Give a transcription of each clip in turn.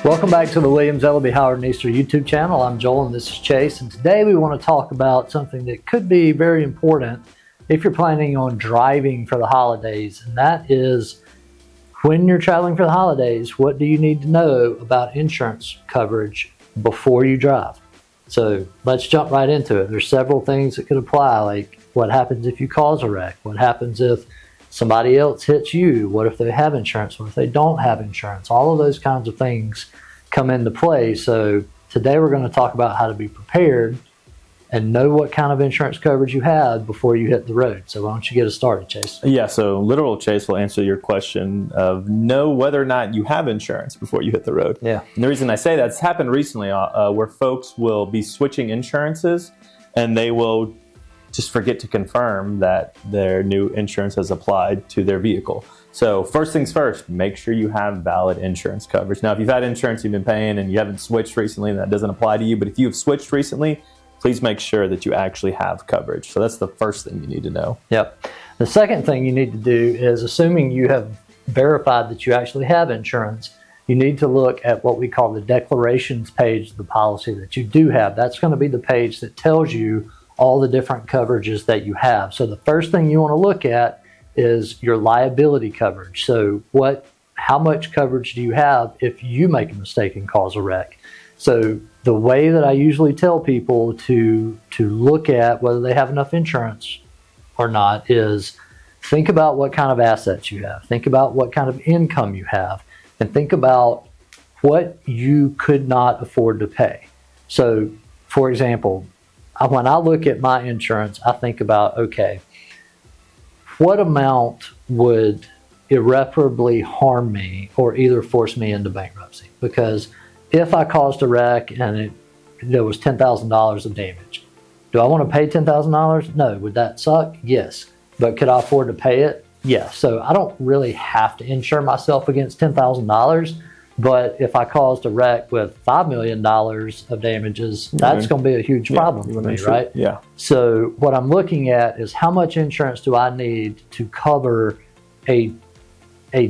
Welcome back to the Williams, Elleby, Howard, and Easter YouTube channel. I'm Joel and this is Chase, and today we want to talk about something that could be very important if you're planning on driving for the holidays, and that is when you're traveling for the holidays, what do you need to know about insurance coverage before you drive? So let's jump right into it. There's several things that could apply, like what happens if you cause a wreck? What happens if somebody else hits you? What if they have insurance? What if they don't have insurance? All of those kinds of things come into play. So today we're going to talk about how to be prepared and know what kind of insurance coverage you have before you hit the road. So why don't you get us started, Chase? Yeah, so literal Chase will answer your question of know whether or not you have insurance before you hit the road. Yeah. And the reason I say that's happened recently where folks will be switching insurances and they will just forget to confirm that their new insurance has applied to their vehicle. So first things first, make sure you have valid insurance coverage. Now, if you've had insurance you've been paying and you haven't switched recently, that doesn't apply to you. But if you have switched recently, please make sure that you actually have coverage. So that's the first thing you need to know. Yep. The second thing you need to do is, assuming you have verified that you actually have insurance, you need to look at what we call the declarations page of the policy that you do have. That's going to be the page that tells you all the different coverages that you have. So the first thing you want to look at is your liability coverage. So how much coverage do you have if you make a mistake and cause a wreck? So the way that I usually tell people to look at whether they have enough insurance or not is think about what kind of assets you have, think about what kind of income you have, and think about what you could not afford to pay. So for example, when I look at my insurance, I think about, okay, what amount would irreparably harm me or either force me into bankruptcy? Because if I caused a wreck and there was $10,000 of damage, do I want to pay $10,000? No. Would that suck? Yes. But could I afford to pay it? Yes. So I don't really have to insure myself against $10,000. But if I caused a wreck with $5 million of damages, that's going to be a huge problem for me, right? Yeah. So what I'm looking at is how much insurance do I need to cover a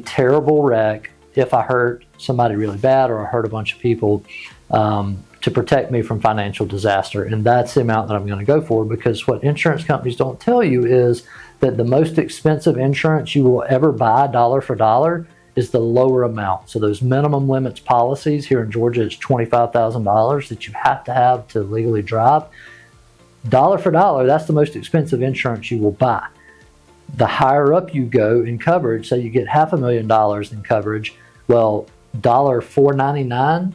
terrible wreck if I hurt somebody really bad or I hurt a bunch of people, to protect me from financial disaster. And that's the amount that I'm going to go for, because what insurance companies don't tell you is that the most expensive insurance you will ever buy, dollar for dollar, is the lower amount. So those minimum limits policies here in Georgia, it's $25,000 that you have to legally drive. Dollar for dollar, that's the most expensive insurance you will buy. The higher up you go in coverage, so you get $500,000 in coverage, well, $499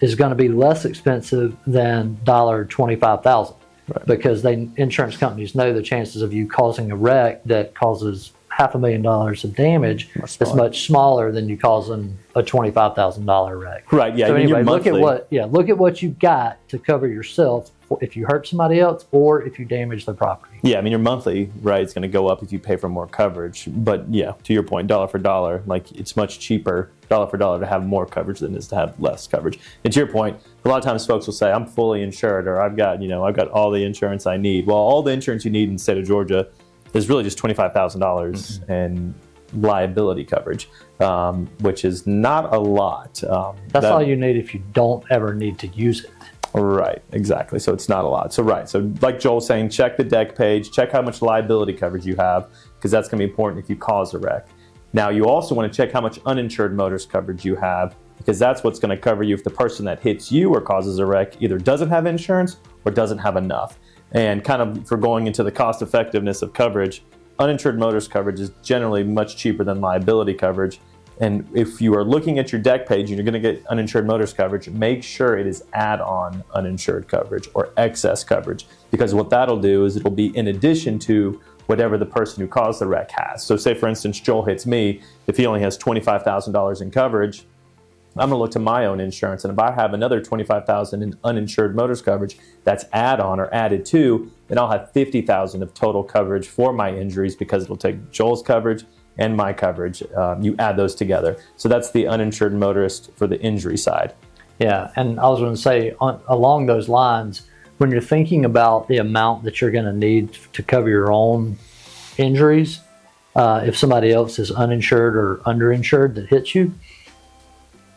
is going to be less expensive than $25,000, right? Because insurance companies know the chances of you causing a wreck that causes $500,000 of damage is much smaller than you causing a $25,000 wreck. Right. Yeah. So anyway, look at what you've got to cover yourself if you hurt somebody else or if you damage their property. Yeah. I mean, your monthly is going to go up if you pay for more coverage. But yeah, to your point, dollar for dollar, like it's much cheaper dollar for dollar to have more coverage than it is to have less coverage. And to your point, a lot of times folks will say, I'm fully insured, or I've got all the insurance I need. Well, all the insurance you need in the state of Georgia is really just $25,000 in liability coverage, which is not a lot. That's all you need if you don't ever need to use it. Right, exactly. So it's not a lot. So like Joel's saying, check the deck page, check how much liability coverage you have, because that's going to be important if you cause a wreck. Now, you also want to check how much uninsured motorist coverage you have, because that's what's going to cover you if the person that hits you or causes a wreck either doesn't have insurance or doesn't have enough. And kind of for going into the cost effectiveness of coverage, uninsured motorist coverage is generally much cheaper than liability coverage. And if you are looking at your deck page and you're going to get uninsured motorist coverage, make sure it is add-on uninsured coverage or excess coverage, because what that'll do is it'll be in addition to whatever the person who caused the wreck has. So say, for instance, Joel hits me. If he only has $25,000 in coverage, I'm going to look to my own insurance, and if I have another $25,000 in uninsured motorist coverage that's add-on or added to, then I'll have $50,000 of total coverage for my injuries, because it'll take Joel's coverage and my coverage. You add those together. So that's the uninsured motorist for the injury side. Yeah, and I was going to say, along those lines, when you're thinking about the amount that you're going to need to cover your own injuries, if somebody else is uninsured or underinsured that hits you,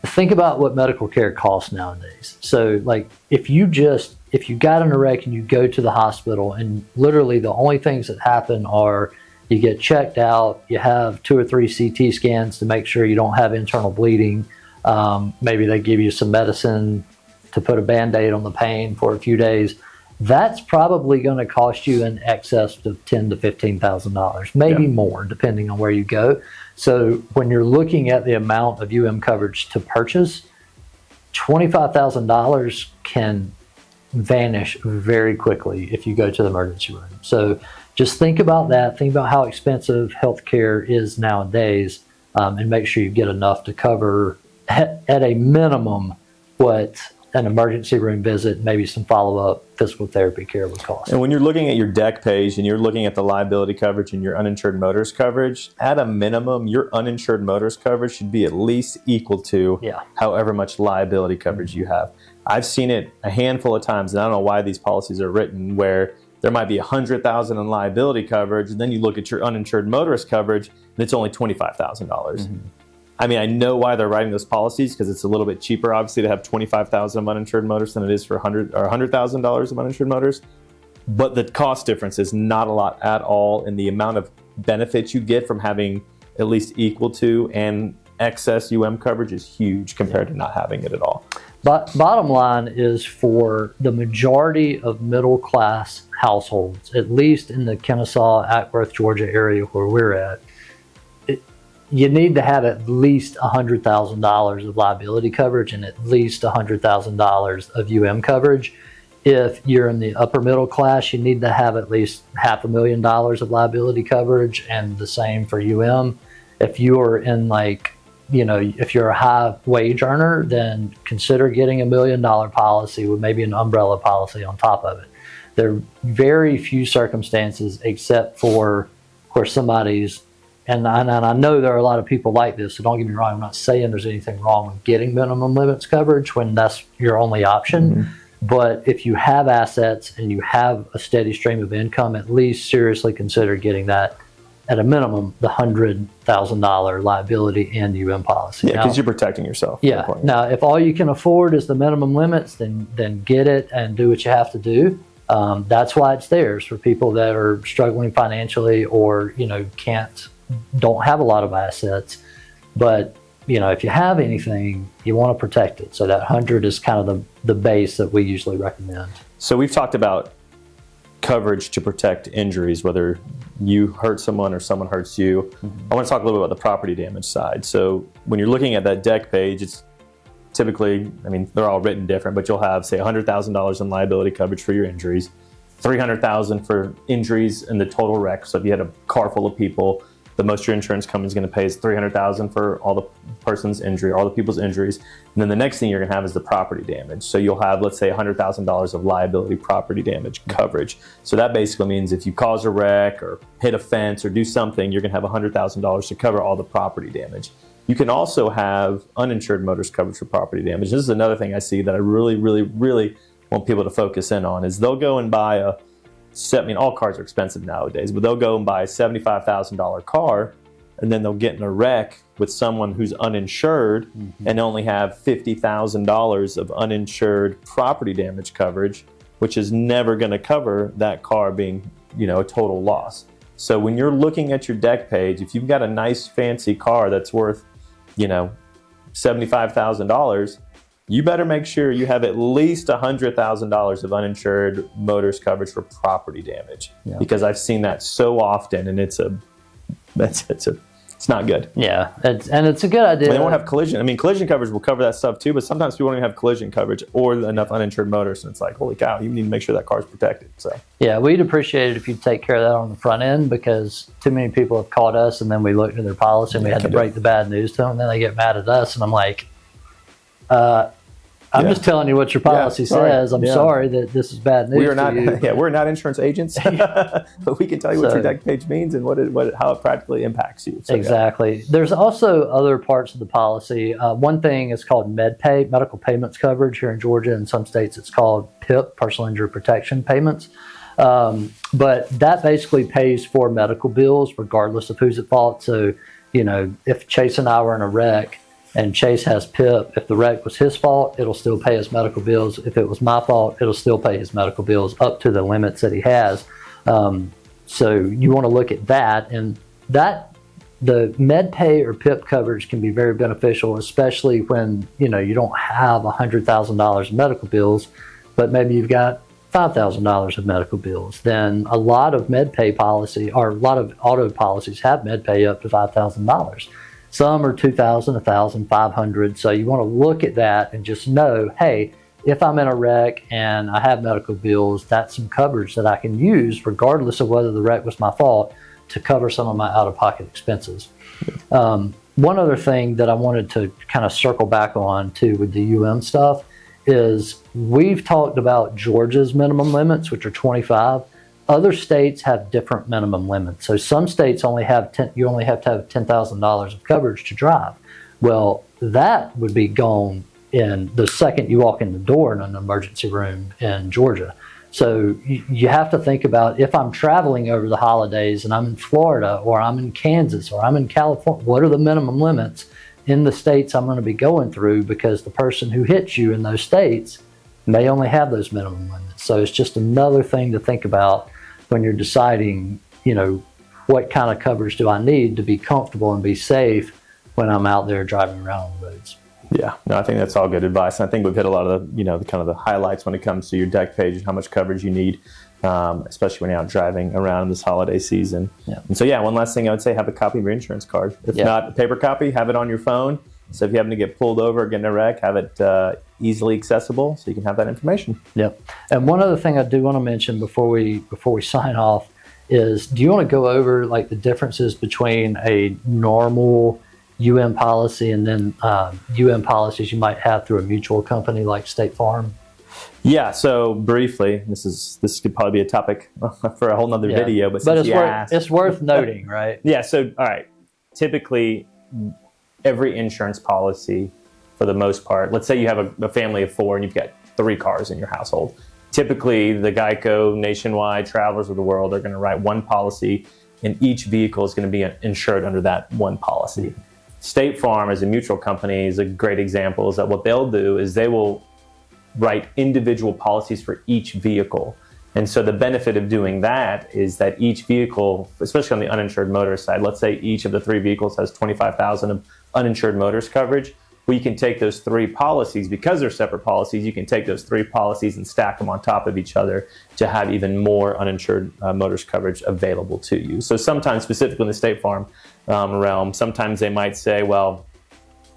think about what medical care costs nowadays. So like if you got in a wreck and you go to the hospital and literally the only things that happen are you get checked out, you have 2 or 3 CT scans to make sure you don't have internal bleeding. Maybe they give you some medicine to put a Band-Aid on the pain for a few days. That's probably going to cost you in excess of $10,000 to $15,000, maybe more, depending on where you go. So when you're looking at the amount of UM coverage to purchase, $25,000 can vanish very quickly if you go to the emergency room. So just think about that. Think about how expensive healthcare is nowadays, and make sure you get enough to cover at a minimum what an emergency room visit, maybe some follow-up physical therapy care would cost. And when you're looking at your deck page and you're looking at the liability coverage and your uninsured motorist coverage, at a minimum, your uninsured motorist coverage should be at least equal to however much liability coverage you have. I've seen it a handful of times, and I don't know why these policies are written, where there might be $100,000 in liability coverage, and then you look at your uninsured motorist coverage, and it's only $25,000. I mean, I know why they're writing those policies, because it's a little bit cheaper, obviously, to have $25,000 of uninsured motorists than it is for $100,000 of uninsured motorists. But the cost difference is not a lot at all, and the amount of benefits you get from having at least equal to and excess UM coverage is huge compared to not having it at all. But bottom line is, for the majority of middle class households, at least in the Kennesaw, Ackworth, Georgia area where we're at, you need to have at least $100,000 of liability coverage and at least $100,000 of UM coverage. If you're in the upper middle class, you need to have at least $500,000 of liability coverage, and the same for UM. If you're in if you're a high wage earner, then consider getting $1 million policy with maybe an umbrella policy on top of it. There are very few circumstances, except for where somebody's, and I know there are a lot of people like this, so don't get me wrong, I'm not saying there's anything wrong with getting minimum limits coverage when that's your only option. But if you have assets and you have a steady stream of income, at least seriously consider getting that, at a minimum, the $100,000 liability and UM policy. Yeah, because you're protecting yourself. Yeah. Now, if all you can afford is the minimum limits, then get it and do what you have to do. That's why it's there, for people that are struggling financially or don't have a lot of assets. But if you have anything, you want to protect it. So that 100 is kind of the base that we usually recommend. So we've talked about coverage to protect injuries, whether you hurt someone or someone hurts you. I want to talk a little bit about the property damage side. So when you're looking at that deck page, it's typically, they're all written different, but you'll have, say, $100,000 in liability coverage for your injuries, $300,000 for injuries in the total wreck. So if you had a car full of people, the most your insurance company is going to pay is $300,000 for all the person's injury, all the people's injuries. And then the next thing you're going to have is the property damage. So you'll have, let's say, $100,000 of liability property damage coverage. So that basically means if you cause a wreck or hit a fence or do something, you're going to have $100,000 to cover all the property damage. You can also have uninsured motorist coverage for property damage. This is another thing I see that I really, really, really want people to focus in on, is they'll go and buy all cars are expensive nowadays, but they'll go and buy a $75,000 car, and then they'll get in a wreck with someone who's uninsured and only have $50,000 of uninsured property damage coverage, which is never going to cover that car being, a total loss. So when you're looking at your deck page, if you've got a nice fancy car that's worth, $75,000, you better make sure you have at least $100,000 of uninsured motorist coverage for property damage, because I've seen that so often, and it's not good. Yeah, it's a good idea. They won't have collision. Collision coverage will cover that stuff too, but sometimes people don't even have collision coverage or enough uninsured motorists, and it's like, holy cow, you need to make sure that car's protected. So yeah, we'd appreciate it if you'd take care of that on the front end, because too many people have called us and then we looked at their policy and we had to break the bad news to them, and then they get mad at us, and I'm like, I'm just telling you what your policy says. I'm sorry that this is bad news. We are not. To you. We're not insurance agents, but we can tell you what your deck page means and how it practically impacts you. So, exactly. There's also other parts of the policy. One thing is called MedPay, medical payments coverage here in Georgia. In some states, it's called PIP, personal injury protection payments. But that basically pays for medical bills regardless of who's at fault. So, if Chase and I were in a wreck and Chase has PIP. If the wreck was his fault, it'll still pay his medical bills. If it was my fault, it'll still pay his medical bills up to the limits that he has. So you want to look at that, and that the med pay or PIP coverage can be very beneficial, especially when you don't have $100,000 in medical bills, but maybe you've got $5,000 of medical bills. Then a lot of med pay policy, or a lot of auto policies have med pay up to $5,000. Some are $2,000, $1,000, $500. So you want to look at that and just know, hey, if I'm in a wreck and I have medical bills, that's some coverage that I can use regardless of whether the wreck was my fault to cover some of my out-of-pocket expenses. One other thing that I wanted to kind of circle back on too with the stuff is we've talked about Georgia's minimum limits, which are 25. Other states have different minimum limits. So some states only have you only have to have $10,000 of coverage to drive. Well, that would be gone in the second you walk in the door in an emergency room in Georgia. So you have to think about, if I'm traveling over the holidays and I'm in Florida or I'm in Kansas or I'm in California, what are the minimum limits in the states I'm going to be going through, because the person who hits you in those states may only have those minimum limits. So it's just another thing to think about when you're deciding, what kind of coverage do I need to be comfortable and be safe when I'm out there driving around on the roads. Yeah, no, I think that's all good advice. And I think we've hit a lot of the, the kind of the highlights when it comes to your deck page and how much coverage you need, especially when you're out driving around this holiday season. Yeah. And so, one last thing I would say, have a copy of your insurance card. If not a paper copy, have it on your phone. So if you happen to get pulled over or get in a wreck, have it easily accessible so you can have that information. Yep. And one other thing I do want to mention before we sign off is, do you want to go over like the differences between a normal policy and then policies you might have through a mutual company like State Farm? Yeah, so briefly, this could probably be a topic for a whole nother video, but it's worth noting, right? Yeah, so all right, typically every insurance policy, for the most part, let's say you have a family of 4 and you've got 3 cars in your household. Typically, the Geico, Nationwide, Travelers of the world are going to write one policy, and each vehicle is going to be insured under that one policy. State Farm, as a mutual company, is a great example. Is that what they'll do is they will write individual policies for each vehicle. And so the benefit of doing that is that each vehicle, especially on the uninsured motorist side, let's say each of the 3 vehicles has $25,000 of uninsured motorist coverage. Well, you can take those 3 policies, because they're separate policies, you can take those 3 policies and stack them on top of each other to have even more uninsured motorist coverage available to you. So sometimes, specifically in the State Farm realm, sometimes they might say, well,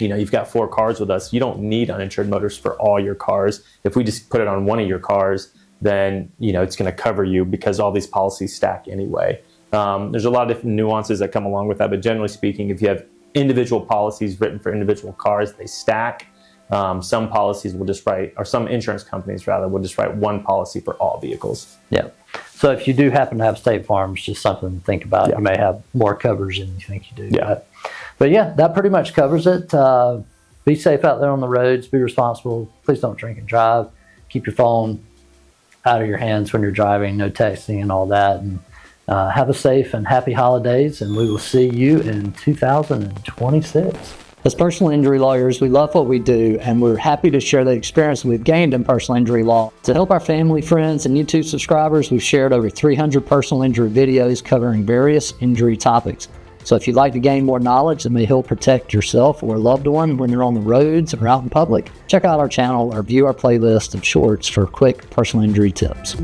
you've got 4 cars with us. You don't need uninsured motorist for all your cars. If we just put it on one of your cars, then it's going to cover you because all these policies stack anyway. There's a lot of different nuances that come along with that, but generally speaking, if you have individual policies written for individual cars, they stack. Some policies will just write, or some insurance companies rather, will just write one policy for all vehicles. Yeah. So if you do happen to have State Farm, it's just something to think about. Yeah. You may have more coverage than you think you do. Yeah. But that pretty much covers it. Be safe out there on the roads. Be responsible. Please don't drink and drive. Keep your phone out of your hands when you're driving. No texting and all that. And have a safe and happy holidays, and we will see you in 2026. As personal injury lawyers, we love what we do, and we're happy to share the experience we've gained in personal injury law. To help our family, friends, and YouTube subscribers, we've shared over 300 personal injury videos covering various injury topics. So if you'd like to gain more knowledge that may help protect yourself or a loved one when you're on the roads or out in public, check out our channel or view our playlist of shorts for quick personal injury tips.